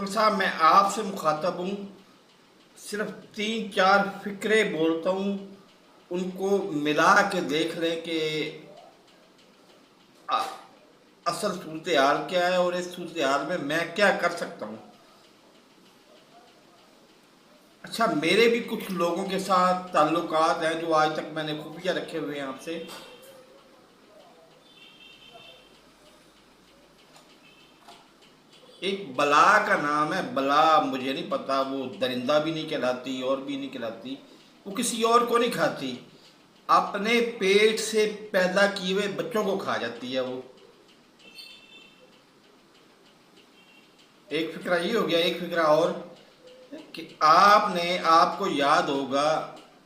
فیصل صاحب میں آپ سے مخاطب ہوں، صرف تین چار فکرے بولتا ہوں، ان کو ملا کے دیکھ لیں کہ اصل صورتحال کیا ہے اور اس صورتحال میں کیا کر سکتا ہوں۔ اچھا، میرے بھی کچھ لوگوں کے ساتھ تعلقات ہیں جو آج تک میں نے خفیہ رکھے ہوئے ہیں آپ سے۔ ایک بلا کا نام ہے، بلا مجھے نہیں پتا، وہ درندہ بھی نہیں کہلاتی اور بھی نہیں کہلاتی، وہ کسی اور کو نہیں کھاتی، اپنے پیٹ سے پیدا کیے ہوئے بچوں کو کھا جاتی ہے وہ۔ ایک فکرہ یہ ہو گیا، ایک فکرہ اور کہ آپ کو یاد ہوگا،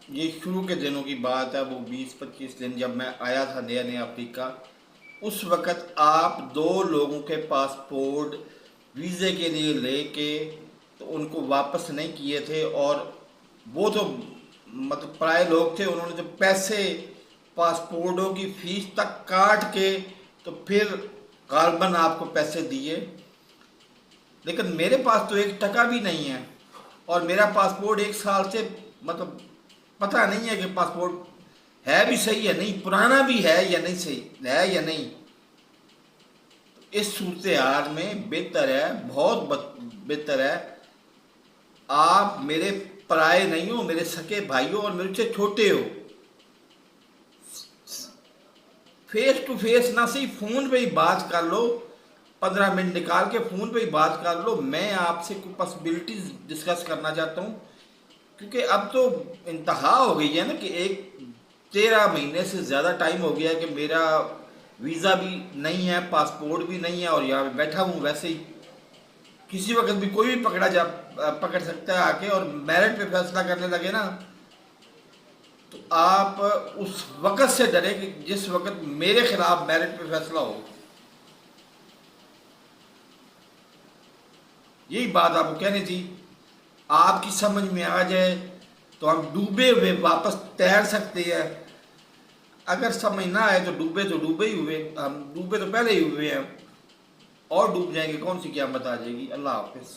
یہ شروع کے دنوں کی بات ہے، وہ 20-25 دن جب میں آیا تھا نیا نیا افریقہ، اس وقت آپ دو لوگوں کے پاسپورٹ ویزے کے لیے لے کے تو ان کو واپس نہیں کیے تھے، اور وہ تو مطلب پرائے لوگ تھے، انہوں نے جو پیسے پاسپورٹوں کی فیس تک کاٹ کے تو پھر غالباً آپ کو پیسے دیے، لیکن میرے پاس تو ایک ٹکا بھی نہیں ہے، اور میرا پاسپورٹ 1 سال سے مطلب پتہ نہیں ہے کہ پاسپورٹ ہے بھی صحیح ہے نہیں، پرانا بھی ہے یا نہیں، صحیح ہے یا نہیں۔ اس صورتحال میں بہتر ہے، بہت بہتر ہے، آپ میرے پرائے نہیں ہو، میرے سکے بھائی ہو اور میرے سے چھوٹے ہو، فیس ٹو فیس نہ صحیح فون پہ ہی بات کر لو، 15 منٹ نکال کے فون پہ ہی بات کر لو۔ میں آپ سے کوئی پاسبلٹیز ڈسکس کرنا چاہتا ہوں، کیونکہ اب تو انتہا ہو گئی ہے نا کہ 13 مہینے سے زیادہ ٹائم ہو گیا ہے کہ میرا ویزا بھی نہیں ہے، پاسپورٹ بھی نہیں ہے، اور یہاں پہ بیٹھا ہوں ویسے ہی، کسی وقت بھی کوئی بھی پکڑ سکتا ہے آ کے، اور میرٹ پہ فیصلہ کرنے لگے نا تو آپ اس وقت سے ڈرے کہ جس وقت میرے خلاف میرٹ پہ فیصلہ ہو۔ یہی بات آپ کو کہنی تھی، آپ کی سمجھ میں آ جائے تو ہم ڈوبے ہوئے واپس تیر سکتے ہیں، اگر سمجھ نہ آئے تو ڈوبے ہی ہوئے، ہم ڈوبے تو پہلے ہی ہوئے ہیں، اور ڈوب جائیں گے، کون سی قیامت آ جائے گی۔ اللہ حافظ۔